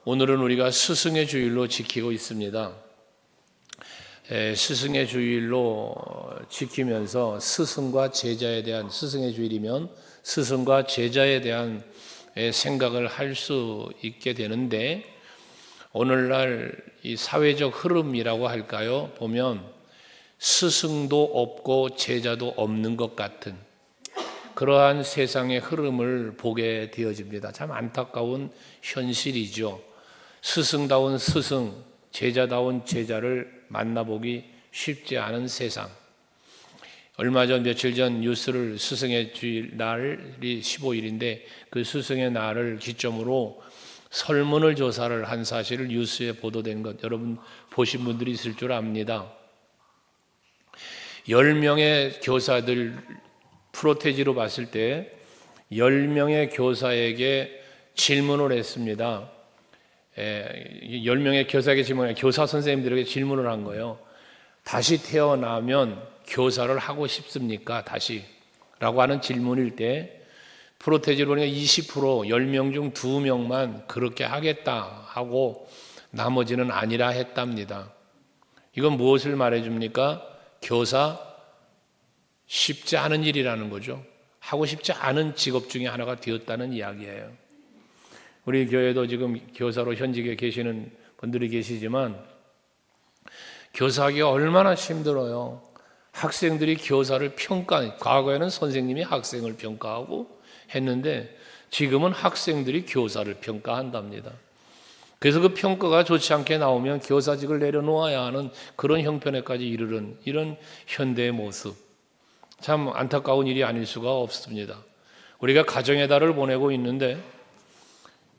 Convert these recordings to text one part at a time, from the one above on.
오늘은 우리가 스승의 주일로 지키고 있습니다. 스승의 주일로 지키면서 스승과 제자에 대한, 스승의 주일이면 스승과 제자에 대한 생각을 할 수 있게 되는데, 오늘날 이 사회적 흐름이라고 할까요? 보면 스승도 없고 제자도 없는 것 같은 그러한 세상의 흐름을 보게 되어집니다. 참 안타까운 현실이죠. 스승다운 스승, 제자다운 제자를 만나보기 쉽지 않은 세상. 얼마 전, 며칠 전 뉴스를, 스승의 주일 날이 15일인데 그 스승의 날을 기점으로 설문을 조사를 한 사실을 뉴스에 보도된 것 여러분 보신 분들이 있을 줄 압니다. 10명의 교사들, 프로테지로 봤을 때 10명의 교사에게 질문을 했습니다. 10명의 교사에게 질문을, 교사 선생님들에게 질문을 한 거예요. 다시 태어나면 교사를 하고 싶습니까? 다시 라고 하는 질문일 때 프로테지로 보니까 20%, 10명 중 2명만 그렇게 하겠다 하고 나머지는 아니라 했답니다. 이건 무엇을 말해줍니까? 교사 쉽지 않은 일이라는 거죠. 하고 싶지 않은 직업 중에 하나가 되었다는 이야기예요. 우리 교회도 지금 교사로 현직에 계시는 분들이 계시지만 교사하기가 얼마나 힘들어요. 학생들이 교사를 과거에는 선생님이 학생을 평가하고 했는데 지금은 학생들이 교사를 평가한답니다. 그래서 그 평가가 좋지 않게 나오면 교사직을 내려놓아야 하는 그런 형편에까지 이르는 이런 현대의 모습, 참 안타까운 일이 아닐 수가 없습니다. 우리가 가정의 달을 보내고 있는데,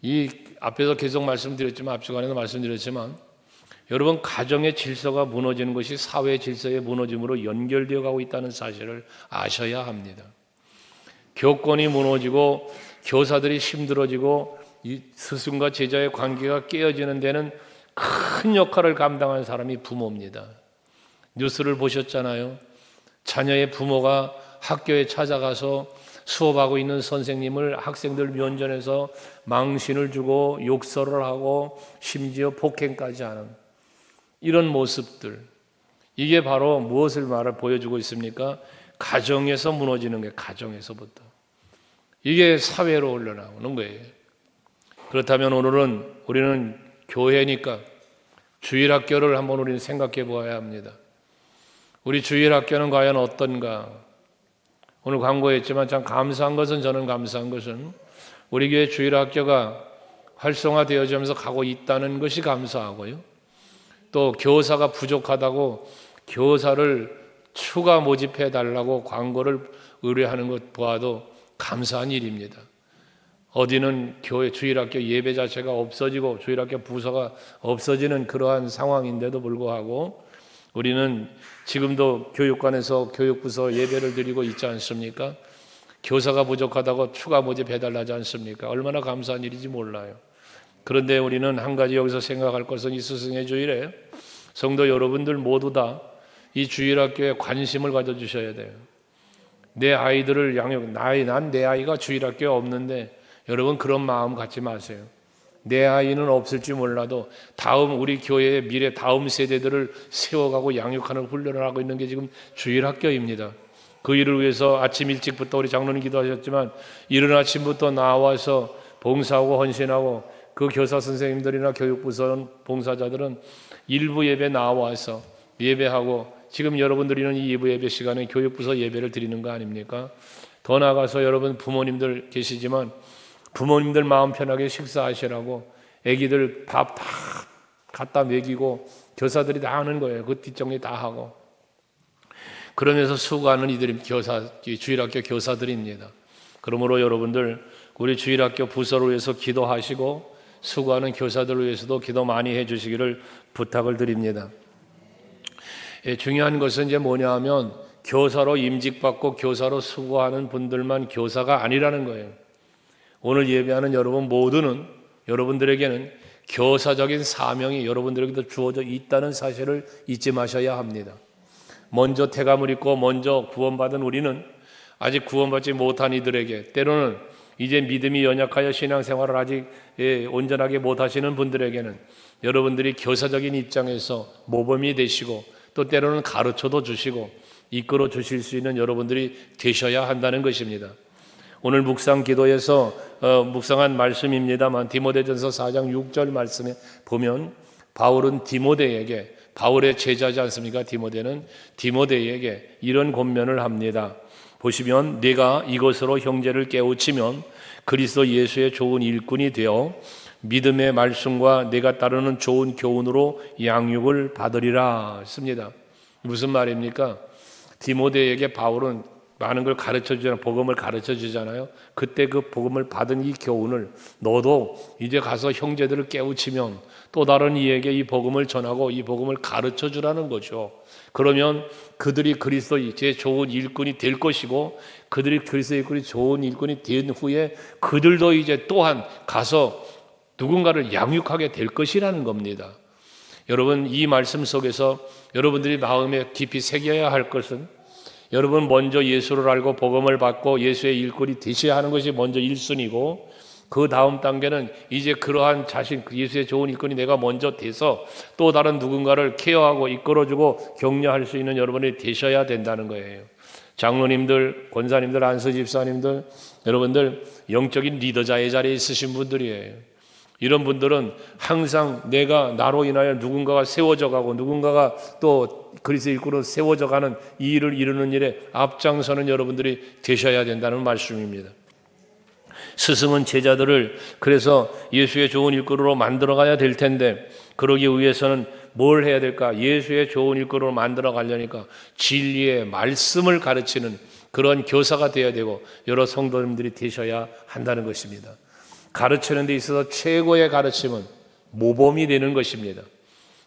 이 앞에서 계속 말씀드렸지만, 앞 시간에도 말씀드렸지만, 여러분, 가정의 질서가 무너지는 것이 사회의 질서의 무너짐으로 연결되어 가고 있다는 사실을 아셔야 합니다. 교권이 무너지고 교사들이 힘들어지고 이 스승과 제자의 관계가 깨어지는 데는 큰 역할을 감당한 사람이 부모입니다. 뉴스를 보셨잖아요. 자녀의 부모가 학교에 찾아가서 수업하고 있는 선생님을 학생들 면전에서 망신을 주고 욕설을 하고 심지어 폭행까지 하는 이런 모습들, 이게 바로 무엇을 보여주고 있습니까? 가정에서 무너지는 게, 가정에서부터 이게 사회로 흘러나오는 거예요. 그렇다면 오늘은 우리는 교회니까 주일학교를 한번 우리는 생각해 보아야 합니다. 우리 주일학교는 과연 어떤가? 오늘 광고했지만 참 감사한 것은, 저는 감사한 것은 우리 교회 주일학교가 활성화되어지면서 가고 있다는 것이 감사하고요. 또 교사가 부족하다고 교사를 추가 모집해 달라고 광고를 의뢰하는 것 보아도 감사한 일입니다. 어디는 교회 주일학교 예배 자체가 없어지고 주일학교 부서가 없어지는 그러한 상황인데도 불구하고 우리는 지금도 교육관에서 교육부서 예배를 드리고 있지 않습니까? 교사가 부족하다고 추가 모집해달라지 않습니까? 얼마나 감사한 일인지 몰라요. 그런데 우리는 한 가지 여기서 생각할 것은 이 스승의 주일에 성도 여러분들 모두 다 이 주일학교에 관심을 가져주셔야 돼요. 내 아이들을 난 내 아이가 주일학교에 없는데, 여러분 그런 마음 갖지 마세요. 내 아이는 없을지 몰라도 다음 우리 교회의 미래 다음 세대들을 세워가고 양육하는 훈련을 하고 있는 게 지금 주일학교입니다. 그 일을 위해서 아침 일찍부터 우리 장로님 기도하셨지만 이른 아침부터 나와서 봉사하고 헌신하고, 그 교사 선생님들이나 교육부서 봉사자들은 일부 예배 나와서 예배하고, 지금 여러분들이는 이 일부 예배 시간에 교육부서 예배를 드리는 거 아닙니까? 더 나아가서 여러분 부모님들 계시지만 부모님들 마음 편하게 식사하시라고 애기들 밥 다 갖다 먹이고 교사들이 다 하는 거예요. 그 뒷정리 다 하고. 그러면서 수고하는 이들이 주일학교 교사들입니다. 그러므로 여러분들 우리 주일학교 부서를 위해서 기도하시고 수고하는 교사들을 위해서도 기도 많이 해주시기를 부탁을 드립니다. 중요한 것은 이제 뭐냐 하면 교사로 임직받고 교사로 수고하는 분들만 교사가 아니라는 거예요. 오늘 예배하는 여러분 모두는, 여러분들에게는 교사적인 사명이 여러분들에게도 주어져 있다는 사실을 잊지 마셔야 합니다. 먼저 태감을 입고 먼저 구원받은 우리는 아직 구원받지 못한 이들에게, 때로는 이제 믿음이 연약하여 신앙생활을 아직 온전하게 못하시는 분들에게는 여러분들이 교사적인 입장에서 모범이 되시고 또 때로는 가르쳐도 주시고 이끌어 주실 수 있는 여러분들이 되셔야 한다는 것입니다. 오늘 묵상 기도에서 묵상한 말씀입니다만 디모데전서 4장 6절 말씀에 보면 바울은 디모데에게, 바울의 제자지 않습니까? 디모데는 디모데에게 이런 권면을 합니다. 보시면 네가 이것으로 형제를 깨우치면 그리스도 예수의 좋은 일꾼이 되어 믿음의 말씀과 내가 따르는 좋은 교훈으로 양육을 받으리라 했습니다. 무슨 말입니까? 디모데에게 바울은 많은 걸 가르쳐 주잖아요. 복음을 가르쳐 주잖아요. 그때 그 복음을 받은 이 교훈을 너도 이제 가서 형제들을 깨우치면 또 다른 이에게 이 복음을 전하고 이 복음을 가르쳐 주라는 거죠. 그러면 그들이 그리스도의 좋은 일꾼이 될 것이고 그들이 그리스도의 일꾼이 좋은 일꾼이 된 후에 그들도 이제 또한 가서 누군가를 양육하게 될 것이라는 겁니다. 여러분, 이 말씀 속에서 여러분들이 마음에 깊이 새겨야 할 것은 여러분 먼저 예수를 알고 복음을 받고 예수의 일꾼이 되셔야 하는 것이 먼저 1순위고 그 다음 단계는 이제 그러한 자신, 예수의 좋은 일꾼이 내가 먼저 돼서 또 다른 누군가를 케어하고 이끌어주고 격려할 수 있는 여러분이 되셔야 된다는 거예요. 장로님들, 권사님들, 안수 집사님들, 여러분들 영적인 리더자의 자리에 있으신 분들이에요. 이런 분들은 항상 내가 나로 인하여 누군가가 세워져 가고 누군가가 또 그리스도의 일꾼으로 세워져 가는 이 일을 이루는 일에 앞장서는 여러분들이 되셔야 된다는 말씀입니다. 스승은 제자들을 그래서 예수의 좋은 일꾼으로 만들어 가야 될 텐데 그러기 위해서는 뭘 해야 될까? 예수의 좋은 일꾼으로 만들어 가려니까 진리의 말씀을 가르치는 그런 교사가 되어야 되고 여러 성도님들이 되셔야 한다는 것입니다. 가르치는 데 있어서 최고의 가르침은 모범이 되는 것입니다.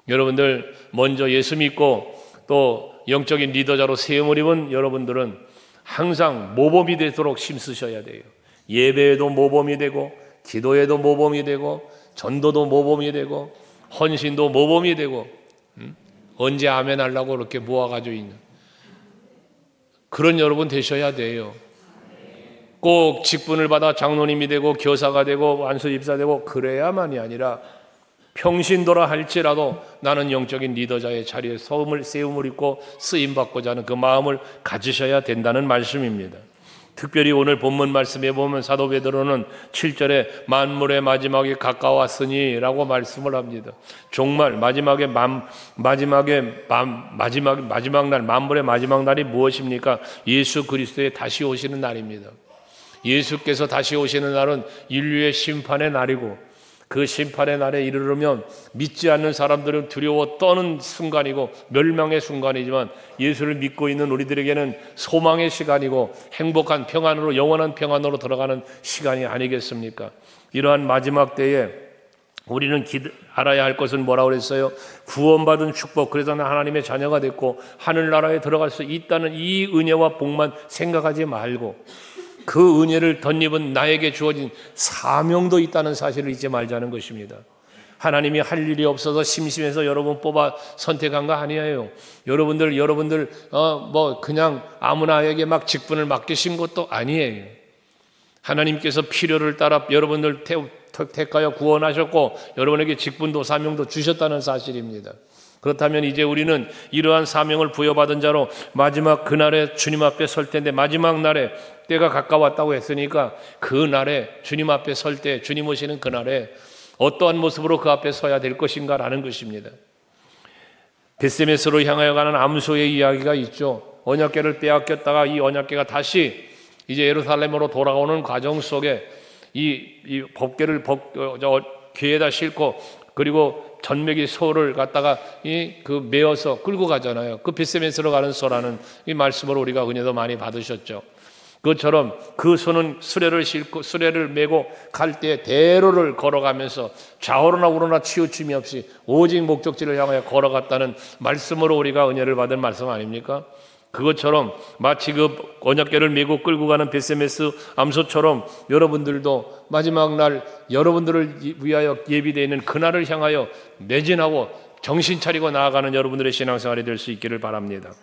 여러분들 먼저 예수 믿고 또 영적인 리더자로 세움을 입은 여러분들은 항상 모범이 되도록 힘쓰셔야 돼요. 예배에도 모범이 되고 기도에도 모범이 되고 전도도 모범이 되고 헌신도 모범이 되고 언제 아멘 하려고 그렇게 모아가지고 있는 그런 여러분 되셔야 돼요. 꼭 직분을 받아 장로님이 되고 교사가 되고 안수 집사 되고 그래야만이 아니라 평신도라 할지라도 나는 영적인 리더자의 자리에 세움을 입고 쓰임받고자 하는 그 마음을 가지셔야 된다는 말씀입니다. 특별히 오늘 본문 말씀에 보면 사도 베드로는 7절에 만물의 마지막이 가까웠으니 라고 말씀을 합니다. 정말 마지막 날, 만물의 마지막 날이 무엇입니까? 예수 그리스도의 다시 오시는 날입니다. 예수께서 다시 오시는 날은 인류의 심판의 날이고 그 심판의 날에 이르르면 믿지 않는 사람들은 두려워 떠는 순간이고 멸망의 순간이지만 예수를 믿고 있는 우리들에게는 소망의 시간이고 행복한 평안으로 영원한 평안으로 들어가는 시간이 아니겠습니까? 이러한 마지막 때에 우리는 알아야 할 것은 뭐라고 그랬어요? 구원받은 축복, 그래서 나 하나님의 자녀가 됐고 하늘나라에 들어갈 수 있다는 이 은혜와 복만 생각하지 말고 그 은혜를 덧입은 나에게 주어진 사명도 있다는 사실을 잊지 말자는 것입니다. 하나님이 할 일이 없어서 심심해서 여러분 뽑아 선택한 거 아니에요. 여러분들 그냥 아무나에게 막 직분을 맡기신 것도 아니에요. 하나님께서 필요를 따라 여러분들 택하여 구원하셨고 여러분에게 직분도 사명도 주셨다는 사실입니다. 그렇다면 이제 우리는 이러한 사명을 부여받은 자로 마지막 그날에 주님 앞에 설 텐데 마지막 날에 때가 가까웠다고 했으니까 그 날에 주님 앞에 설 때 주님 오시는 그날에 어떠한 모습으로 그 앞에 서야 될 것인가라는 것입니다. 벳세메스로 향하여 가는 암소의 이야기가 있죠. 언약궤를 빼앗겼다가 이 언약궤가 다시 이제 예루살렘으로 돌아오는 과정 속에 이 법궤를 궤에다 싣고 그리고 전매기 소를 갖다가 메어서 끌고 가잖아요. 그 벳세메스로 가는 소라는 이 말씀으로 우리가 은혜도 많이 받으셨죠. 그것처럼 그 소는 수레를 싣고 수레를 메고 갈 때 대로를 걸어가면서 좌우로나 우로나 치우침이 없이 오직 목적지를 향하여 걸어갔다는 말씀으로 우리가 은혜를 받은 말씀 아닙니까? 그것처럼 마치 그 언약궤를 메고 끌고 가는 벳세메스 암소처럼 여러분들도 마지막 날 여러분들을 위하여 예비되어 있는 그날을 향하여 매진하고 정신 차리고 나아가는 여러분들의 신앙생활이 될 수 있기를 바랍니다.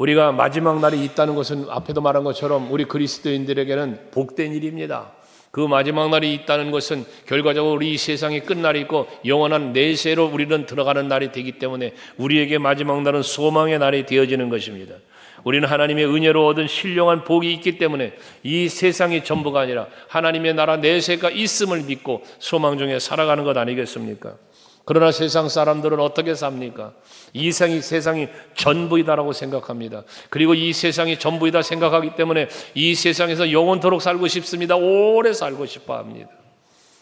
우리가 마지막 날이 있다는 것은 앞에도 말한 것처럼 우리 그리스도인들에게는 복된 일입니다. 그 마지막 날이 있다는 것은 결과적으로 우리 이 세상이 끝날이 있고 영원한 내세로 우리는 들어가는 날이 되기 때문에 우리에게 마지막 날은 소망의 날이 되어지는 것입니다. 우리는 하나님의 은혜로 얻은 신령한 복이 있기 때문에 이 세상이 전부가 아니라 하나님의 나라 내세가 있음을 믿고 소망 중에 살아가는 것 아니겠습니까? 그러나 세상 사람들은 어떻게 삽니까? 이 세상이 전부이다라고 생각합니다. 그리고 이 세상이 전부이다 생각하기 때문에 이 세상에서 영원토록 살고 싶습니다. 오래 살고 싶어 합니다.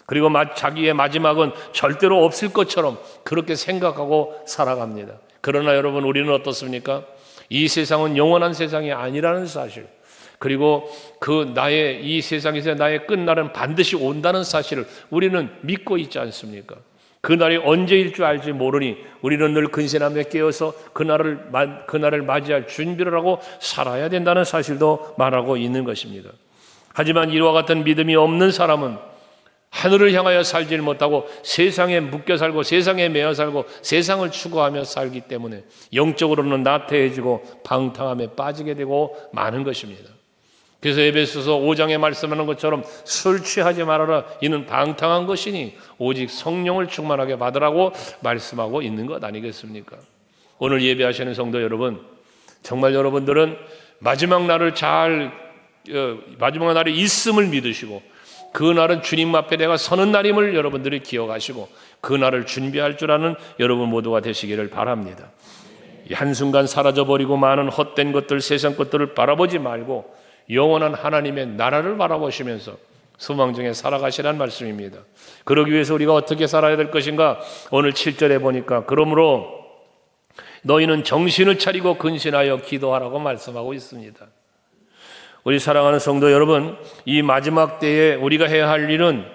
그리고 자기의 마지막은 절대로 없을 것처럼 그렇게 생각하고 살아갑니다. 그러나 여러분, 우리는 어떻습니까? 이 세상은 영원한 세상이 아니라는 사실, 그리고 이 세상에서 나의 끝날은 반드시 온다는 사실을 우리는 믿고 있지 않습니까? 그날이 언제일 줄 알지 모르니 우리는 늘 근신하며 깨어서 그날을 맞이할 준비를 하고 살아야 된다는 사실도 말하고 있는 것입니다. 하지만 이와 같은 믿음이 없는 사람은 하늘을 향하여 살질 못하고 세상에 묶여 살고 세상에 매여 살고 세상을 추구하며 살기 때문에 영적으로는 나태해지고 방탕함에 빠지게 되고 마는 것입니다. 그래서 에베소서 5장에 말씀하는 것처럼 술 취하지 말아라, 이는 방탕한 것이니 오직 성령을 충만하게 받으라고 말씀하고 있는 것 아니겠습니까? 오늘 예배하시는 성도 여러분, 정말 여러분들은 마지막 날이 있음을 믿으시고 그 날은 주님 앞에 내가 서는 날임을 여러분들이 기억하시고 그 날을 준비할 줄 아는 여러분 모두가 되시기를 바랍니다. 한순간 사라져버리고 많은 헛된 것들, 세상 것들을 바라보지 말고 영원한 하나님의 나라를 바라보시면서 소망 중에 살아가시라는 말씀입니다. 그러기 위해서 우리가 어떻게 살아야 될 것인가? 오늘 7절에 보니까 그러므로 너희는 정신을 차리고 근신하여 기도하라고 말씀하고 있습니다. 우리 사랑하는 성도 여러분, 이 마지막 때에 우리가 해야 할 일은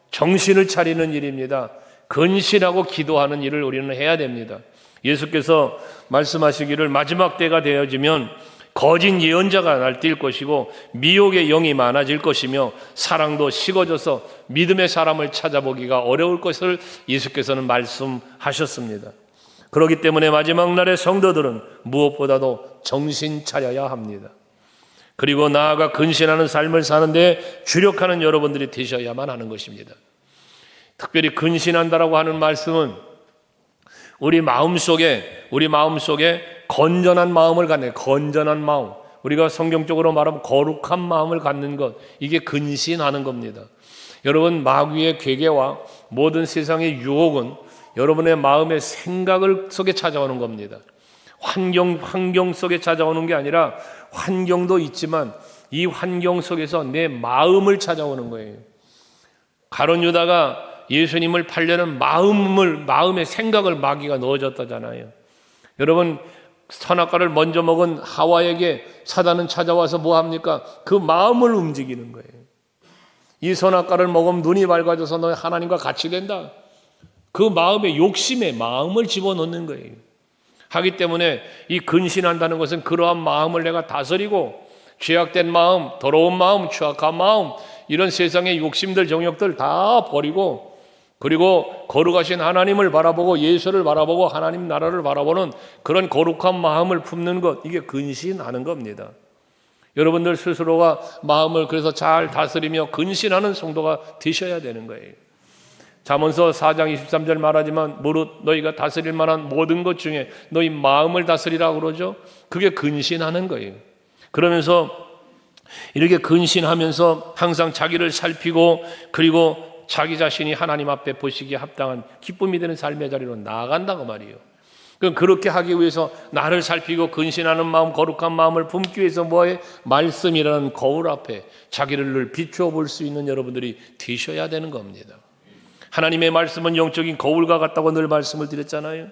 정신을 차리는 일입니다. 근신하고 기도하는 일을 우리는 해야 됩니다. 예수께서 말씀하시기를 마지막 때가 되어지면 거짓 예언자가 날뛸 것이고 미혹의 영이 많아질 것이며 사랑도 식어져서 믿음의 사람을 찾아보기가 어려울 것을 예수께서는 말씀하셨습니다. 그렇기 때문에 마지막 날의 성도들은 무엇보다도 정신 차려야 합니다. 그리고 나아가 근신하는 삶을 사는데 주력하는 여러분들이 되셔야만 하는 것입니다. 특별히 근신한다라고 하는 말씀은 우리 마음속에 건전한 마음을 갖는, 건전한 마음, 우리가 성경적으로 말하면 거룩한 마음을 갖는 것, 이게 근신하는 겁니다. 여러분, 마귀의 괴계와 모든 세상의 유혹은 여러분의 마음의 생각을 속에 찾아오는 겁니다. 환경 속에 찾아오는 게 아니라 환경도 있지만 이 환경 속에서 내 마음을 찾아오는 거예요. 가룟 유다가 예수님을 팔려는 마음의 생각을 마귀가 넣어줬다잖아요. 여러분, 선악과를 먼저 먹은 하와에게 사단은 찾아와서 뭐 합니까? 그 마음을 움직이는 거예요. 이 선악과를 먹으면 눈이 밝아져서 너 하나님과 같이 된다. 그 마음의 욕심에 마음을 집어넣는 거예요. 하기 때문에 이 근신한다는 것은 그러한 마음을 내가 다스리고 죄악된 마음, 더러운 마음, 추악한 마음, 이런 세상의 욕심들, 정욕들 다 버리고 그리고 거룩하신 하나님을 바라보고 예수를 바라보고 하나님 나라를 바라보는 그런 거룩한 마음을 품는 것, 이게 근신하는 겁니다. 여러분들 스스로가 마음을 그래서 잘 다스리며 근신하는 성도가 되셔야 되는 거예요. 잠언서 4장 23절 말하지만 무릇 너희가 다스릴 만한 모든 것 중에 너희 마음을 다스리라고 그러죠. 그게 근신하는 거예요. 그러면서 이렇게 근신하면서 항상 자기를 살피고 그리고 자기 자신이 하나님 앞에 보시기에 합당한 기쁨이 되는 삶의 자리로 나아간다고 말이에요. 그럼 그렇게 하기 위해서 나를 살피고 근신하는 마음, 거룩한 마음을 품기 위해서 뭐에? 말씀이라는 거울 앞에 자기를 늘 비추어 볼 수 있는 여러분들이 되셔야 되는 겁니다. 하나님의 말씀은 영적인 거울과 같다고 늘 말씀을 드렸잖아요.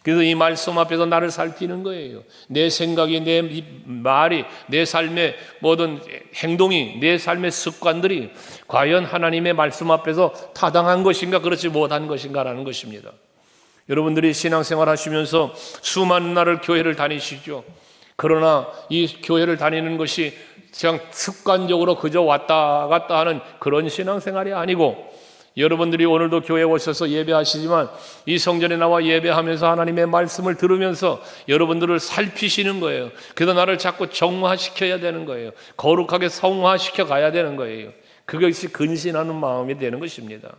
그래서 이 말씀 앞에서 나를 살피는 거예요. 내 생각이, 내 말이, 내 삶의 모든 행동이, 내 삶의 습관들이 과연 하나님의 말씀 앞에서 타당한 것인가 그렇지 못한 것인가라는 것입니다. 여러분들이 신앙생활 하시면서 수많은 날을 교회를 다니시죠. 그러나 이 교회를 다니는 것이 그냥 습관적으로 그저 왔다 갔다 하는 그런 신앙생활이 아니고 여러분들이 오늘도 교회에 오셔서 예배하시지만 이 성전에 나와 예배하면서 하나님의 말씀을 들으면서 여러분들을 살피시는 거예요. 그래서 나를 자꾸 정화시켜야 되는 거예요. 거룩하게 성화시켜 가야 되는 거예요. 그것이 근신하는 마음이 되는 것입니다.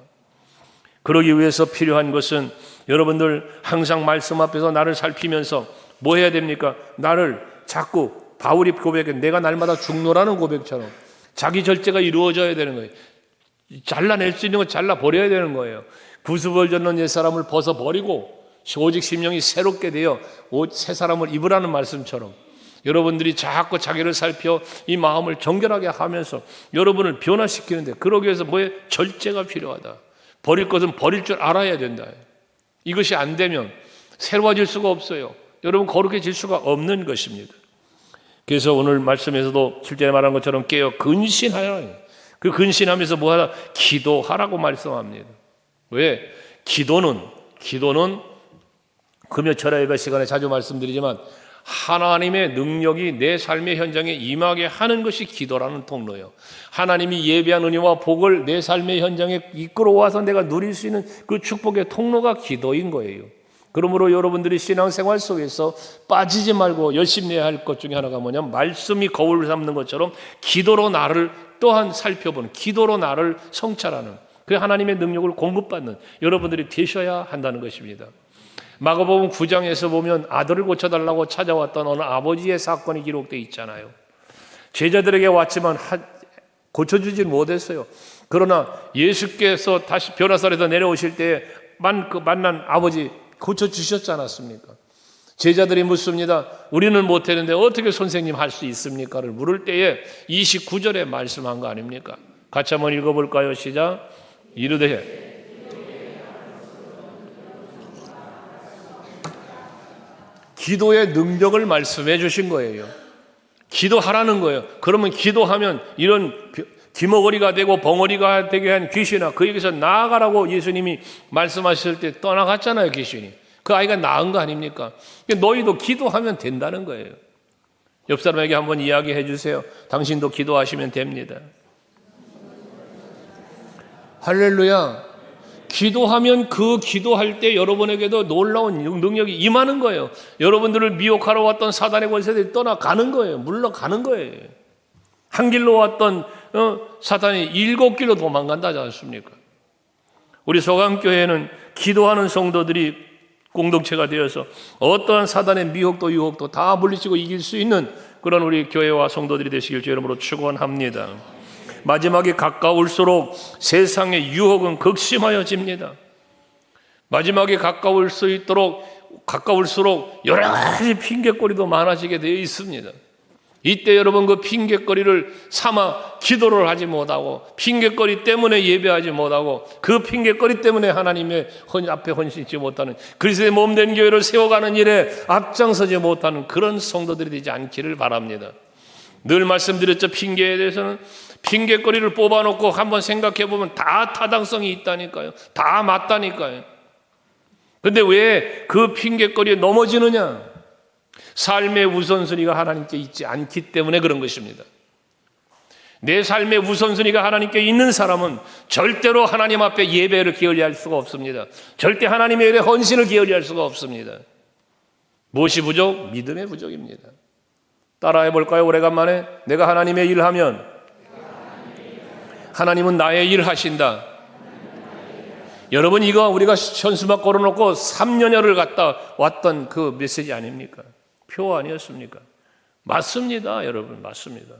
그러기 위해서 필요한 것은 여러분들 항상 말씀 앞에서 나를 살피면서 뭐 해야 됩니까? 나를 자꾸 바울이 고백해 내가 날마다 죽노라는 고백처럼 자기 절제가 이루어져야 되는 거예요. 잘라낼 수 있는 거 잘라버려야 되는 거예요. 구습을 젓는 옛사람을 벗어버리고 오직 심령이 새롭게 되어 옷 새 사람을 입으라는 말씀처럼 여러분들이 자꾸 자기를 살펴 이 마음을 정결하게 하면서 여러분을 변화시키는데 그러기 위해서 뭐에 절제가 필요하다. 버릴 것은 버릴 줄 알아야 된다. 이것이 안 되면 새로워질 수가 없어요. 여러분 거룩해질 수가 없는 것입니다. 그래서 오늘 말씀에서도 실제 말한 것처럼 깨어 근신하라. 그 근신하면서 뭐하라? 기도하라고 말씀합니다. 왜? 기도는 금요철야 예배 시간에 자주 말씀드리지만 하나님의 능력이 내 삶의 현장에 임하게 하는 것이 기도라는 통로예요. 하나님이 예비한 은혜와 복을 내 삶의 현장에 이끌어와서 내가 누릴 수 있는 그 축복의 통로가 기도인 거예요. 그러므로 여러분들이 신앙생활 속에서 빠지지 말고 열심히 해야 할 것 중에 하나가 뭐냐면 말씀이 거울을 삼는 것처럼 기도로 나를 또한 살펴보는, 기도로 나를 성찰하는, 그 하나님의 능력을 공급받는 여러분들이 되셔야 한다는 것입니다. 마가복음 9장에서 보면 아들을 고쳐달라고 찾아왔던 어느 아버지의 사건이 기록되어 있잖아요. 제자들에게 왔지만 고쳐주지 못했어요. 그러나 예수께서 다시 변화산에서 내려오실 때 만난 아버지 고쳐주셨지 않았습니까? 제자들이 묻습니다. 우리는 못했는데 어떻게 선생님 할 수 있습니까?를 물을 때에 29절에 말씀한 거 아닙니까? 같이 한번 읽어볼까요? 시작. 이르되 기도의 능력을 말씀해 주신 거예요. 기도하라는 거예요. 그러면 기도하면 이런 귀머거리가 되고 벙어리가 되게 한 귀신아 그에게서 나아가라고 예수님이 말씀하실 때 떠나갔잖아요. 귀신이. 그 아이가 나은 거 아닙니까? 너희도 기도하면 된다는 거예요. 옆 사람에게 한번 이야기해 주세요. 당신도 기도하시면 됩니다. 할렐루야. 기도하면 그 기도할 때 여러분에게도 놀라운 능력이 임하는 거예요. 여러분들을 미혹하러 왔던 사단의 권세들이 떠나가는 거예요. 물러가는 거예요. 한 길로 왔던 사단이 7길로 도망간다 하지 않습니까? 우리 소강교회는 기도하는 성도들이 공동체가 되어서 어떠한 사단의 미혹도 유혹도 다 물리치고 이길 수 있는 그런 우리 교회와 성도들이 되시길 주 이름으로 축원합니다. 마지막에 가까울수록 세상의 유혹은 극심하여집니다. 마지막에 가까울수록 여러 가지 핑계거리도 많아지게 되어 있습니다. 이때 여러분 그 핑계거리를 삼아 기도를 하지 못하고 핑계거리 때문에 예배하지 못하고 그 핑계거리 때문에 하나님의 앞에 헌신치 못하는 그리스도의 몸된 교회를 세워가는 일에 앞장서지 못하는 그런 성도들이 되지 않기를 바랍니다. 늘 말씀드렸죠. 핑계에 대해서는 핑계거리를 뽑아놓고 한번 생각해 보면 다 타당성이 있다니까요. 다 맞다니까요. 근데 왜 그 핑계거리에 넘어지느냐? 삶의 우선순위가 하나님께 있지 않기 때문에 그런 것입니다. 내 삶의 우선순위가 하나님께 있는 사람은 절대로 하나님 앞에 예배를 게을리할 수가 없습니다. 절대 하나님의 일에 헌신을 게을리할 수가 없습니다. 무엇이 부족? 믿음의 부족입니다. 따라해 볼까요? 오래간만에 내가 하나님의 일을 하면 하나님은 나의 일을 하신다. 여러분 이거 우리가 현수막 걸어놓고 3년여를 갔다 왔던 그 메시지 아닙니까? 표 아니었습니까? 맞습니다. 여러분 맞습니다.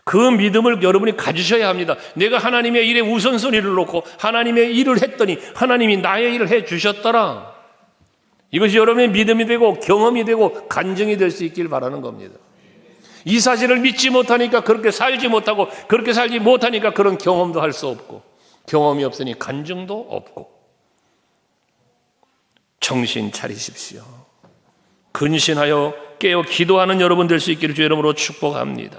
그 믿음을 여러분이 가지셔야 합니다. 내가 하나님의 일에 우선순위를 놓고 하나님의 일을 했더니 하나님이 나의 일을 해 주셨더라. 이것이 여러분의 믿음이 되고 경험이 되고 간증이 될 수 있길 바라는 겁니다. 이 사실을 믿지 못하니까 그렇게 살지 못하고 그렇게 살지 못하니까 그런 경험도 할 수 없고 경험이 없으니 간증도 없고 정신 차리십시오. 근신하여 깨어 기도하는 여러분 될 수 있기를 주 이름으로 축복합니다.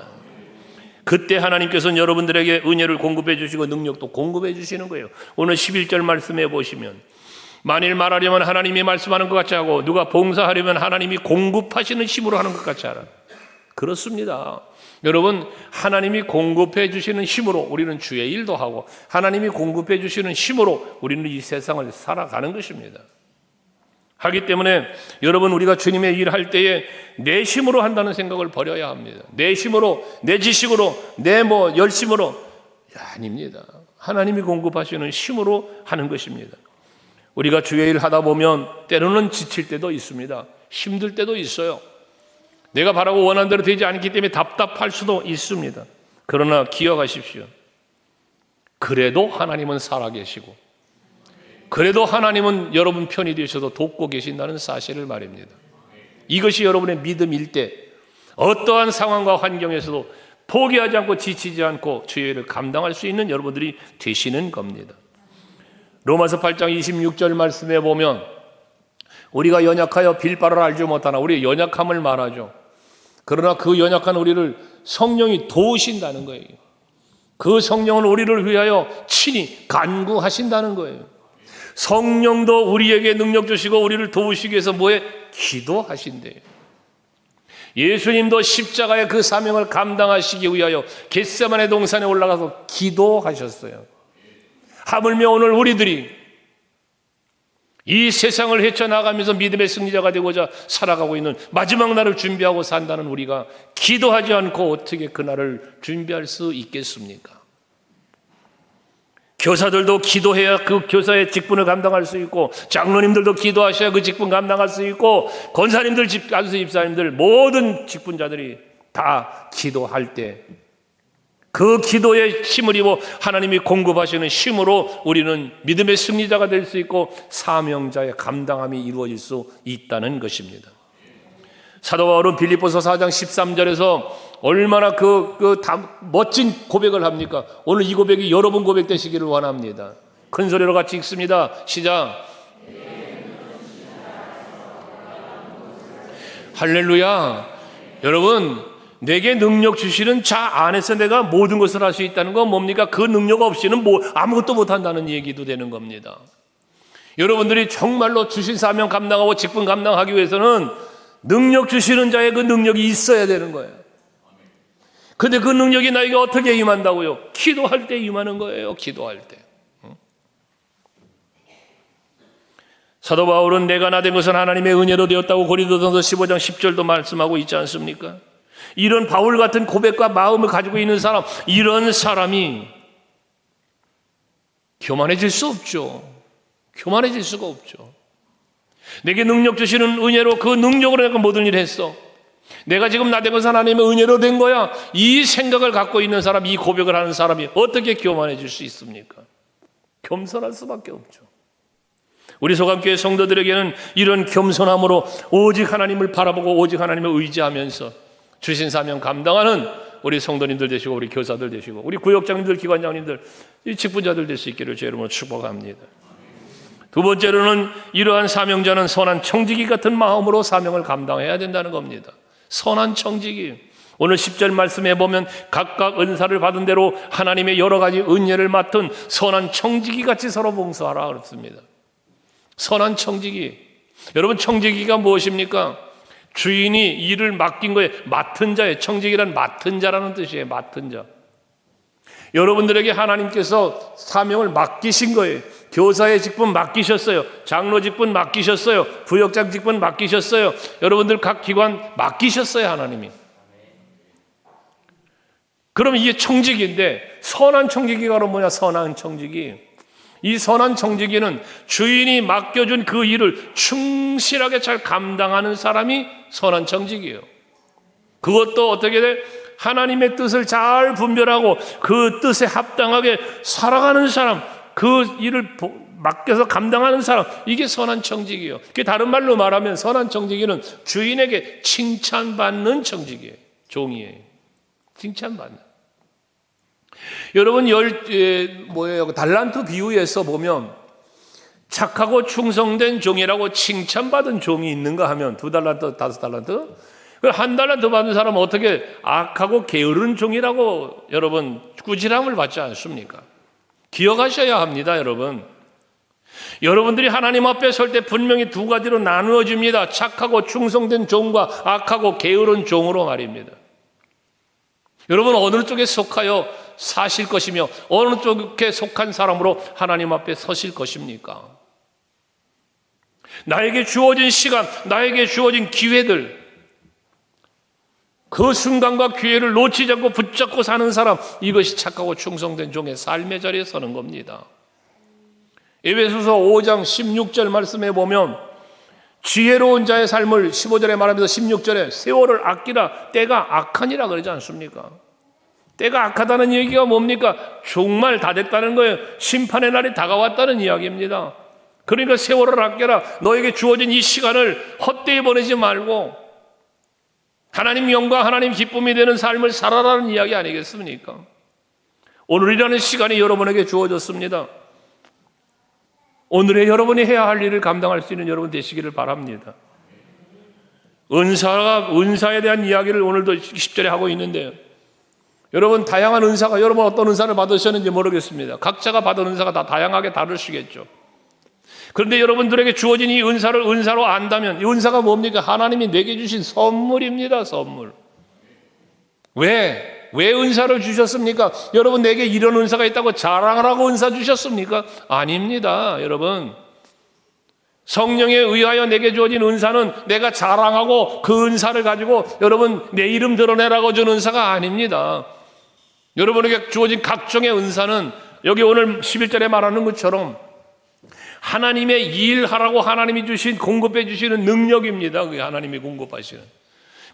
그때 하나님께서는 여러분들에게 은혜를 공급해 주시고 능력도 공급해 주시는 거예요. 오늘 11절 말씀해 보시면 만일 말하려면 하나님이 말씀하는 것 같이 하고 누가 봉사하려면 하나님이 공급하시는 힘으로 하는 것 같이 하라. 그렇습니다. 여러분, 하나님이 공급해 주시는 힘으로 우리는 주의 일도 하고 하나님이 공급해 주시는 힘으로 우리는 이 세상을 살아가는 것입니다. 하기 때문에 여러분, 우리가 주님의 일을 할 때에 내 힘으로 한다는 생각을 버려야 합니다. 내 힘으로, 내 지식으로, 내 열심으로 아닙니다. 하나님이 공급하시는 힘으로 하는 것입니다. 우리가 주의 일 하다 보면 때로는 지칠 때도 있습니다. 힘들 때도 있어요. 내가 바라고 원하는 대로 되지 않기 때문에 답답할 수도 있습니다. 그러나 기억하십시오. 그래도 하나님은 살아계시고 그래도 하나님은 여러분 편이 되셔서 돕고 계신다는 사실을 말입니다. 이것이 여러분의 믿음일 때 어떠한 상황과 환경에서도 포기하지 않고 지치지 않고 주의 일을 감당할 수 있는 여러분들이 되시는 겁니다. 로마서 8장 26절 말씀에 보면 우리가 연약하여 빌 바를 알지 못하나, 우리의 연약함을 말하죠. 그러나 그 연약한 우리를 성령이 도우신다는 거예요. 그 성령은 우리를 위하여 친히 간구하신다는 거예요. 성령도 우리에게 능력 주시고 우리를 도우시기 위해서 뭐에? 기도하신대요. 예수님도 십자가의 그 사명을 감당하시기 위하여 겟세마네 동산에 올라가서 기도하셨어요. 하물며 오늘 우리들이 이 세상을 헤쳐나가면서 믿음의 승리자가 되고자 살아가고 있는 마지막 날을 준비하고 산다는 우리가 기도하지 않고 어떻게 그 날을 준비할 수 있겠습니까? 교사들도 기도해야 그 교사의 직분을 감당할 수 있고, 장로님들도 기도하셔야 그 직분 감당할 수 있고, 권사님들, 안수 집사님들, 모든 직분자들이 다 기도할 때 그 기도에 힘을 입어 하나님이 공급하시는 힘으로 우리는 믿음의 승리자가 될 수 있고 사명자의 감당함이 이루어질 수 있다는 것입니다. 사도 바울은 빌립보서 4장 13절에서 얼마나 멋진 고백을 합니까? 오늘 이 고백이 여러분 고백 되시기를 원합니다. 큰 소리로 같이 읽습니다. 시작. 할렐루야. 여러분, 내게 능력 주시는 자 안에서 내가 모든 것을 할 수 있다는 건 뭡니까? 그 능력 없이는 아무것도 못한다는 얘기도 되는 겁니다. 여러분들이 정말로 주신 사명 감당하고 직분 감당하기 위해서는 능력 주시는 자의 그 능력이 있어야 되는 거예요. 근데 그 능력이 나에게 어떻게 임한다고요? 기도할 때 임하는 거예요. 기도할 때. 사도 바울은 내가 나 된 것은 하나님의 은혜로 되었다고 고린도전서 15장 10절도 말씀하고 있지 않습니까? 이런 바울 같은 고백과 마음을 가지고 있는 사람, 이런 사람이 교만해질 수 없죠. 교만해질 수가 없죠. 내게 능력 주시는 은혜로 그 능력으로 내가 모든 일을 했어. 내가 지금 나 된 것은 하나님의 은혜로 된 거야. 이 생각을 갖고 있는 사람, 이 고백을 하는 사람이 어떻게 교만해질 수 있습니까? 겸손할 수밖에 없죠. 우리 소감교회 성도들에게는 이런 겸손함으로 오직 하나님을 바라보고 오직 하나님을 의지하면서 주신 사명 감당하는 우리 성도님들 되시고 우리 교사들 되시고 우리 구역장님들, 기관장님들, 이 직분자들 될 수 있기를 제 이름으로 축복합니다. 두 번째로는 이러한 사명자는 선한 청지기 같은 마음으로 사명을 감당해야 된다는 겁니다. 선한 청지기. 오늘 10절 말씀해 보면 각각 은사를 받은 대로 하나님의 여러 가지 은혜를 맡은 선한 청지기 같이 서로 봉사하라 그랬습니다. 선한 청지기. 여러분, 청지기가 무엇입니까? 주인이 일을 맡긴 거에 맡은 자예요. 청지기란 맡은 자라는 뜻이에요. 맡은 자. 여러분들에게 하나님께서 사명을 맡기신 거예요. 교사의 직분 맡기셨어요. 장로 직분 맡기셨어요. 부역장 직분 맡기셨어요. 여러분들 각 기관 맡기셨어요. 하나님이. 그러면 이게 청지기인데, 선한 청지기가 그럼 뭐냐? 선한 청지기. 이 선한 청지기는 주인이 맡겨준 그 일을 충실하게 잘 감당하는 사람이 선한 청지기예요. 그것도 어떻게 돼? 하나님의 뜻을 잘 분별하고 그 뜻에 합당하게 살아가는 사람, 그 일을 맡겨서 감당하는 사람, 이게 선한 청지기예요. 그게 다른 말로 말하면 선한 청지기는 주인에게 칭찬받는 청지기예요. 종이에요. 칭찬받는. 여러분, 달란트 비유에서 보면 착하고 충성된 종이라고 칭찬받은 종이 있는가 하면 2달란트, 5달란트? 1달란트 받은 사람은 어떻게 악하고 게으른 종이라고 여러분 꾸지람을 받지 않습니까? 기억하셔야 합니다, 여러분. 여러분들이 하나님 앞에 설 때 분명히 두 가지로 나누어집니다. 착하고 충성된 종과 악하고 게으른 종으로 말입니다. 여러분 어느 쪽에 속하여 사실 것이며 어느 쪽에 속한 사람으로 하나님 앞에 서실 것입니까? 나에게 주어진 시간, 나에게 주어진 기회들, 그 순간과 기회를 놓치지 않고 붙잡고 사는 사람, 이것이 착하고 충성된 종의 삶의 자리에 서는 겁니다. 에베소서 5장 16절 말씀에 보면 지혜로운 자의 삶을 15절에 말하면서 16절에 세월을 아끼라 때가 악하니라 그러지 않습니까? 때가 악하다는 얘기가 뭡니까? 정말 다 됐다는 거예요. 심판의 날이 다가왔다는 이야기입니다. 그러니까 세월을 아껴라. 너에게 주어진 이 시간을 헛되이 보내지 말고 하나님 영광, 하나님 기쁨이 되는 삶을 살아라는 이야기 아니겠습니까? 오늘이라는 시간이 여러분에게 주어졌습니다. 오늘의 여러분이 해야 할 일을 감당할 수 있는 여러분 되시기를 바랍니다. 은사에 대한 이야기를 오늘도 10절에 하고 있는데요. 여러분 다양한 은사가, 여러분 어떤 은사를 받으셨는지 모르겠습니다. 각자가 받은 은사가 다 다양하게 다르시겠죠. 그런데 여러분들에게 주어진 이 은사를 은사로 안다면 이 은사가 뭡니까? 하나님이 내게 주신 선물입니다. 선물. 왜 은사를 주셨습니까? 여러분 내게 이런 은사가 있다고 자랑하라고 은사 주셨습니까? 아닙니다. 여러분 성령에 의하여 내게 주어진 은사는 내가 자랑하고 그 은사를 가지고 여러분 내 이름 드러내라고 준 은사가 아닙니다. 여러분에게 주어진 각종의 은사는 여기 오늘 11절에 말하는 것처럼 하나님의 일하라고 하나님이 주신 공급해 주시는 능력입니다. 그게 하나님이 공급하시는.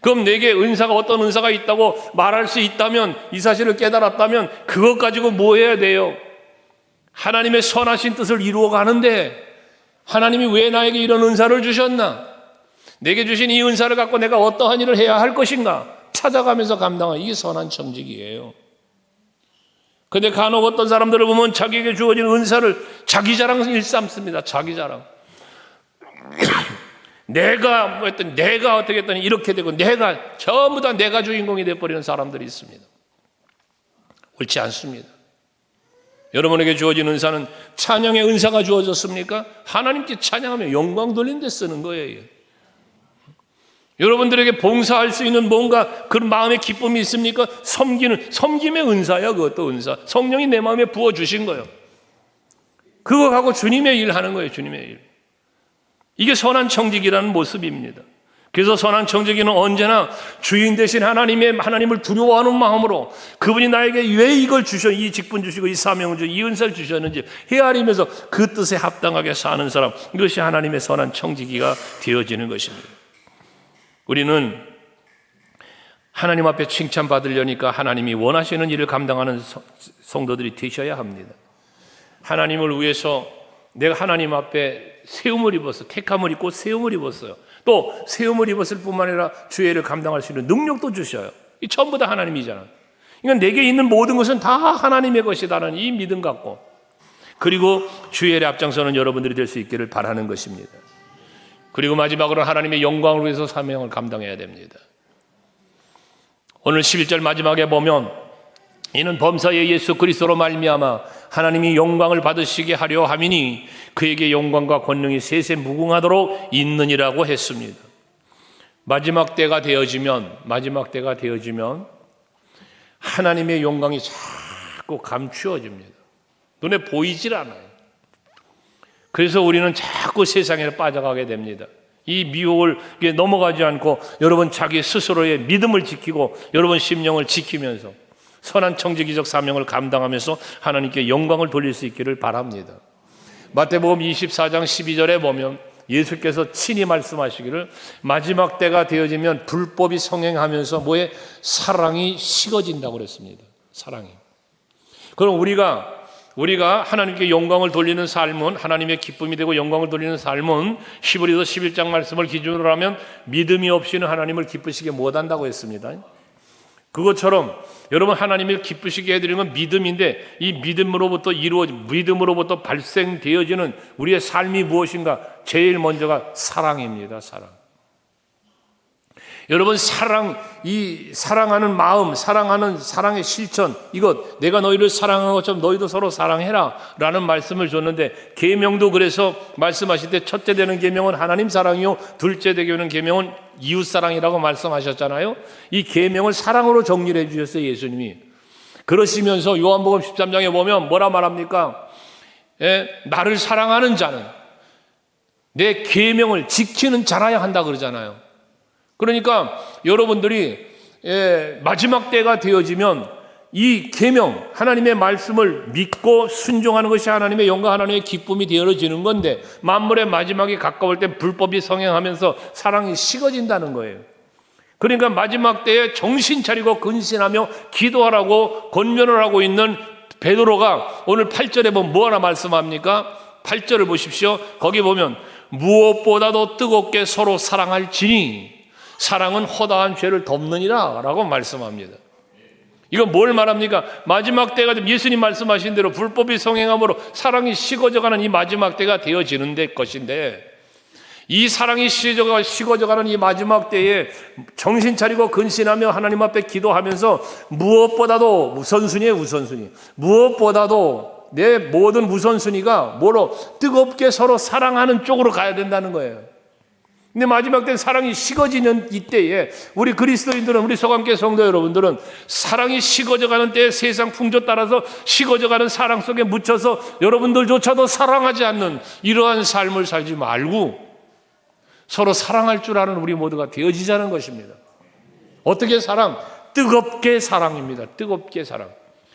그럼 내게 은사가 어떤 은사가 있다고 말할 수 있다면 이 사실을 깨달았다면 그것 가지고 뭐 해야 돼요? 하나님의 선하신 뜻을 이루어 가는데 하나님이 왜 나에게 이런 은사를 주셨나? 내게 주신 이 은사를 갖고 내가 어떠한 일을 해야 할 것인가? 찾아가면서 감당하는 이게 선한 청직이에요. 근데 간혹 어떤 사람들을 보면 자기에게 주어진 은사를 자기 자랑 일삼습니다. 자기 자랑. 내가 뭐 했더니 내가 어떻게 했더니 이렇게 되고 내가 전부 다 내가 주인공이 되어버리는 사람들이 있습니다. 옳지 않습니다. 여러분에게 주어진 은사는 찬양의 은사가 주어졌습니까? 하나님께 찬양하며 영광 돌리는 데 쓰는 거예요. 여러분들에게 봉사할 수 있는 뭔가 그런 마음의 기쁨이 있습니까? 섬김의 은사야. 그것도 은사. 성령이 내 마음에 부어주신 거예요. 그거 갖고 주님의 일 하는 거예요. 주님의 일. 이게 선한 청지기라는 모습입니다. 그래서 선한 청지기는 언제나 주인 대신 하나님을 두려워하는 마음으로 그분이 나에게 왜 이걸 이 직분 주시고 이 사명을 주시고 이 은사를 주셨는지 헤아리면서 그 뜻에 합당하게 사는 사람, 이것이 하나님의 선한 청지기가 되어지는 것입니다. 우리는 하나님 앞에 칭찬받으려니까 하나님이 원하시는 일을 감당하는 성도들이 되셔야 합니다. 하나님을 위해서 내가 하나님 앞에 세움을 입었어. 택함을 입고 세움을 입었어요. 또 세움을 입었을 뿐만 아니라 주의를 감당할 수 있는 능력도 주셔요. 이 전부 다 하나님이잖아요. 그러니까 내게 있는 모든 것은 다 하나님의 것이다라는 이 믿음 갖고 그리고 주의를 앞장서는 여러분들이 될 수 있기를 바라는 것입니다. 그리고 마지막으로 하나님의 영광을 위해서 사명을 감당해야 됩니다. 오늘 11절 마지막에 보면 이는 범사의 예수 그리스도로 말미암아 하나님이 영광을 받으시게 하려 함이니 그에게 영광과 권능이 세세 무궁하도록 있느니라고 했습니다. 마지막 때가 되어지면 하나님의 영광이 자꾸 감추어집니다. 눈에 보이질 않아요. 그래서 우리는 자꾸 세상에 빠져가게 됩니다. 이 미혹을 넘어가지 않고 여러분 자기 스스로의 믿음을 지키고 여러분 심령을 지키면서 선한 청지기적 사명을 감당하면서 하나님께 영광을 돌릴 수 있기를 바랍니다. 마태복음 24장 12절에 보면 예수께서 친히 말씀하시기를 마지막 때가 되어지면 불법이 성행하면서 사랑이 식어진다고 그랬습니다. 사랑이. 그럼 우리가 하나님께 영광을 돌리는 삶은 하나님의 기쁨이 되고 영광을 돌리는 삶은 히브리서 11장 말씀을 기준으로 하면 믿음이 없이는 하나님을 기쁘시게 못한다고 했습니다. 그것처럼 여러분 하나님을 기쁘시게 해드리는 건 믿음인데 이 믿음으로부터 발생되어지는 우리의 삶이 무엇인가? 제일 먼저가 사랑입니다. 사랑. 여러분, 이 사랑하는 마음, 사랑하는 사랑의 실천, 이것, 내가 너희를 사랑한 것처럼 너희도 서로 사랑해라 라는 말씀을 줬는데, 계명도 그래서 말씀하실 때 첫째 되는 계명은 하나님 사랑이요, 둘째 되는 계명은 이웃 사랑이라고 말씀하셨잖아요. 이 계명을 사랑으로 정리를 해주셨어요, 예수님이. 그러시면서 요한복음 13장에 보면 뭐라 말합니까? 나를 사랑하는 자는 내 계명을 지키는 자라야 한다 그러잖아요. 그러니까 여러분들이 마지막 때가 되어지면 이 계명, 하나님의 말씀을 믿고 순종하는 것이 하나님의 영광, 하나님의 기쁨이 되어지는 건데, 만물의 마지막이 가까울 때 불법이 성행하면서 사랑이 식어진다는 거예요. 그러니까 마지막 때에 정신 차리고 근신하며 기도하라고 권면을 하고 있는 베드로가 오늘 8절에 보면 뭐 하나 말씀합니까? 8절을 보십시오. 거기 보면 무엇보다도 뜨겁게 서로 사랑할지니 사랑은 허다한 죄를 덮느니라 라고 말씀합니다. 이건 뭘 말합니까? 마지막 때가 되면 예수님 말씀하신 대로 불법이 성행함으로 사랑이 식어져가는 이 마지막 때가 되어지는 것인데, 이 사랑이 식어져가는 이 마지막 때에 정신 차리고 근신하며 하나님 앞에 기도하면서 무엇보다도 우선순위에 우선순위, 무엇보다도 내 모든 우선순위가 뭐로? 뜨겁게 서로 사랑하는 쪽으로 가야 된다는 거예요. 근데 마지막 때 사랑이 식어지는 이때에 우리 그리스도인들은, 우리 소감계 성도 여러분들은 사랑이 식어져가는 때에 세상 풍조 따라서 식어져가는 사랑 속에 묻혀서 여러분들조차도 사랑하지 않는 이러한 삶을 살지 말고 서로 사랑할 줄 아는 우리 모두가 되어지자는 것입니다. 어떻게 사랑? 뜨겁게 사랑입니다. 뜨겁게 사랑.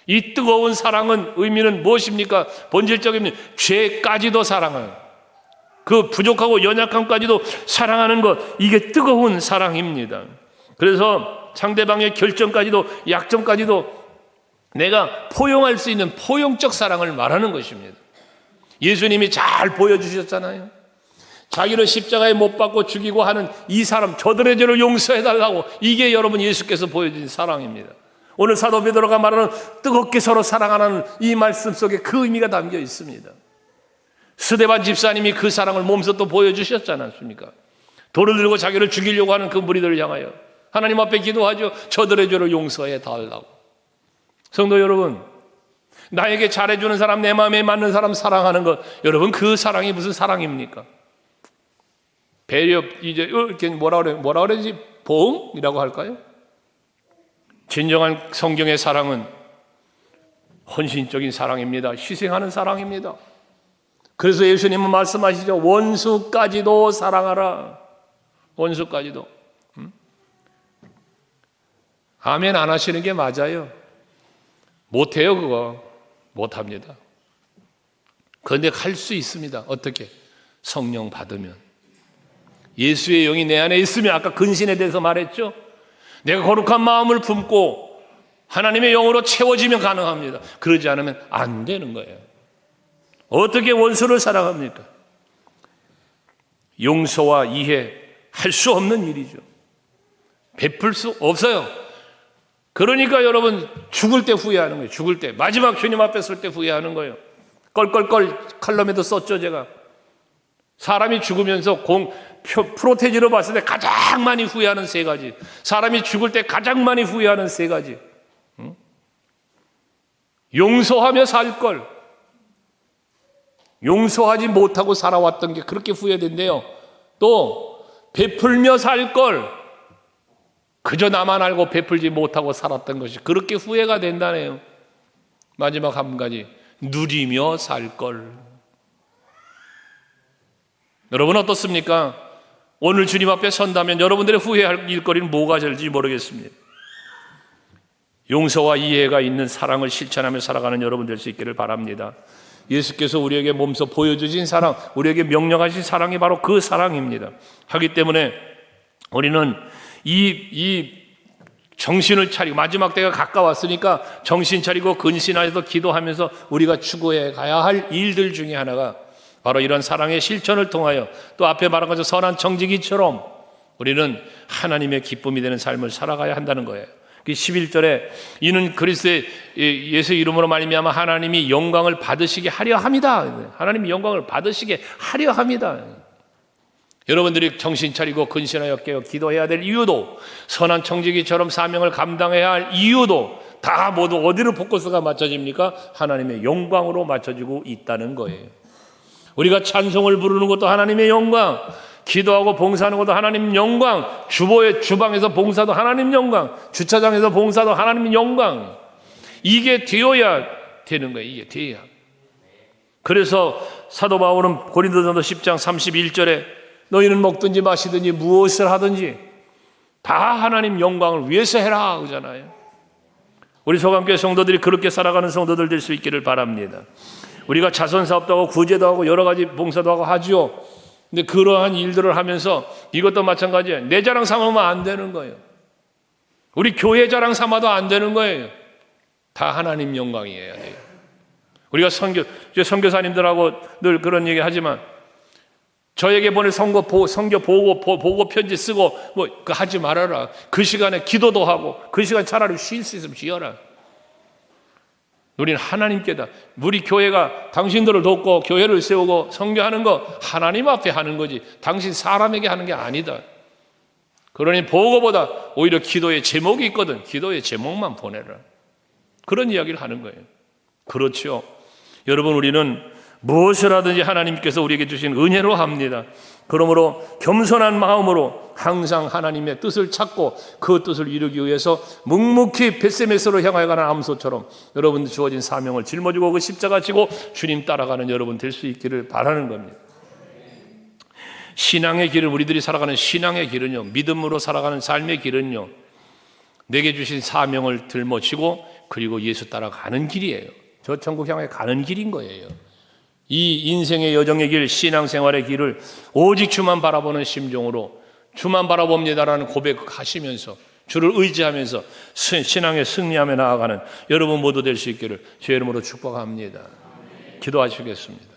이 뜨거운 사랑은 의미는 무엇입니까? 본질적인 죄까지도 사랑하는, 그 부족하고 연약함까지도 사랑하는 것, 이게 뜨거운 사랑입니다. 그래서 상대방의 결정까지도, 약점까지도 내가 포용할 수 있는 포용적 사랑을 말하는 것입니다. 예수님이 잘 보여주셨잖아요. 자기를 십자가에 못 박고 죽이고 하는 이 사람, 저들의 죄를 용서해달라고, 이게 여러분 예수께서 보여준 사랑입니다. 오늘 사도 베드로가 말하는 뜨겁게 서로 사랑하는 이 말씀 속에 그 의미가 담겨 있습니다. 스데반 집사님이 그 사랑을 몸소 또 보여주셨지 않습니까? 돌을 들고 자기를 죽이려고 하는 그 무리들을 향하여 하나님 앞에 기도하죠. 저들의 죄를 용서해 달라고. 성도 여러분, 나에게 잘해주는 사람, 내 마음에 맞는 사람 사랑하는 것, 여러분 그 사랑이 무슨 사랑입니까? 배려, 이제 이렇게 뭐라 그러지? 보응이라고 할까요? 진정한 성경의 사랑은 헌신적인 사랑입니다. 희생하는 사랑입니다. 그래서 예수님은 말씀하시죠. 원수까지도 사랑하라. 원수까지도. 아멘 안 하시는 게 맞아요. 못해요, 그거. 못합니다. 그런데 할 수 있습니다. 어떻게? 성령 받으면. 예수의 영이 내 안에 있으면, 아까 근신에 대해서 말했죠. 내가 거룩한 마음을 품고 하나님의 영으로 채워지면 가능합니다. 그러지 않으면 안 되는 거예요. 어떻게 원수를 사랑합니까? 용서와 이해, 할 수 없는 일이죠. 베풀 수 없어요. 그러니까 여러분 죽을 때 후회하는 거예요. 죽을 때, 마지막 주님 앞에 설 때 후회하는 거예요. 껄껄껄 칼럼에도 썼죠, 제가. 사람이 죽으면서 프로테지로 봤을 때 가장 많이 후회하는 세 가지, 사람이 죽을 때 가장 많이 후회하는 세 가지. 용서하며 살 걸, 용서하지 못하고 살아왔던 게 그렇게 후회된대요. 또 베풀며 살 걸, 그저 나만 알고 베풀지 못하고 살았던 것이 그렇게 후회가 된다네요. 마지막 한 가지, 누리며 살 걸. 여러분 어떻습니까? 오늘 주님 앞에 선다면 여러분들의 후회할 일거리는 뭐가 될지 모르겠습니다. 용서와 이해가 있는 사랑을 실천하며 살아가는 여러분 될 수 있기를 바랍니다. 예수께서 우리에게 몸소 보여주신 사랑, 우리에게 명령하신 사랑이 바로 그 사랑입니다. 하기 때문에 우리는 이 정신을 차리고, 마지막 때가 가까웠으니까 정신 차리고 근신하여서 기도하면서 우리가 추구해 가야 할 일들 중에 하나가 바로 이런 사랑의 실천을 통하여, 또 앞에 말한 것처럼 선한 청지기처럼 우리는 하나님의 기쁨이 되는 삶을 살아가야 한다는 거예요. 11절에 이는 그리스도의 예수 이름으로 말미암아 하나님이 영광을 받으시게 하려 합니다. 하나님이 영광을 받으시게 하려 합니다. 여러분들이 정신 차리고 근신하여 깨어 기도해야 될 이유도, 선한 청지기처럼 사명을 감당해야 할 이유도 다 모두 어디로 포커스가 맞춰집니까? 하나님의 영광으로 맞춰지고 있다는 거예요. 우리가 찬송을 부르는 것도 하나님의 영광, 기도하고 봉사하는 것도 하나님 영광, 주방에서 봉사도 하나님 영광, 주차장에서 봉사도 하나님 영광. 이게 되어야 되는 거예요. 이게 되어야. 그래서 사도 바울은 고린도전서 10장 31절에 너희는 먹든지 마시든지 무엇을 하든지 다 하나님 영광을 위해서 해라 그러잖아요. 우리 소강교회 성도들이 그렇게 살아가는 성도들 될 수 있기를 바랍니다. 우리가 자선사업도 하고 구제도 하고 여러 가지 봉사도 하고 하죠. 근데 그러한 일들을 하면서 이것도 마찬가지예요. 내 자랑 삼으면 안 되는 거예요. 우리 교회 자랑 삼아도 안 되는 거예요. 다 하나님 영광이어야 돼요. 우리가 선교사님들하고 늘 그런 얘기 하지만 저에게 보낼 선교 보고 편지 쓰고 뭐 그거 하지 말아라. 그 시간에 기도도 하고 그 시간에 차라리 쉴 수 있으면 쉬어라. 우리는 하나님께다. 우리 교회가 당신들을 돕고 교회를 세우고 선교하는 거 하나님 앞에 하는 거지 당신 사람에게 하는 게 아니다. 그러니 보고보다 오히려 기도의 제목이 있거든. 기도의 제목만 보내라. 그런 이야기를 하는 거예요. 그렇죠. 여러분, 우리는 무엇을 하든지 하나님께서 우리에게 주신 은혜로 합니다. 그러므로 겸손한 마음으로 항상 하나님의 뜻을 찾고 그 뜻을 이루기 위해서 묵묵히 벳세메스로 향하여 가는 암소처럼 여러분들 주어진 사명을 짊어지고 그 십자가 지고 주님 따라가는 여러분 될 수 있기를 바라는 겁니다. 신앙의 길은, 우리들이 살아가는 신앙의 길은요, 믿음으로 살아가는 삶의 길은요, 내게 주신 사명을 짊어지고 그리고 예수 따라가는 길이에요. 저 천국 향해 가는 길인 거예요. 이 인생의 여정의 길, 신앙생활의 길을 오직 주만 바라보는 심정으로 주만 바라봅니다라는 고백하시면서 주를 의지하면서 신앙의 승리하며 나아가는 여러분 모두 될 수 있기를 주의 이름으로 축복합니다. 기도하시겠습니다.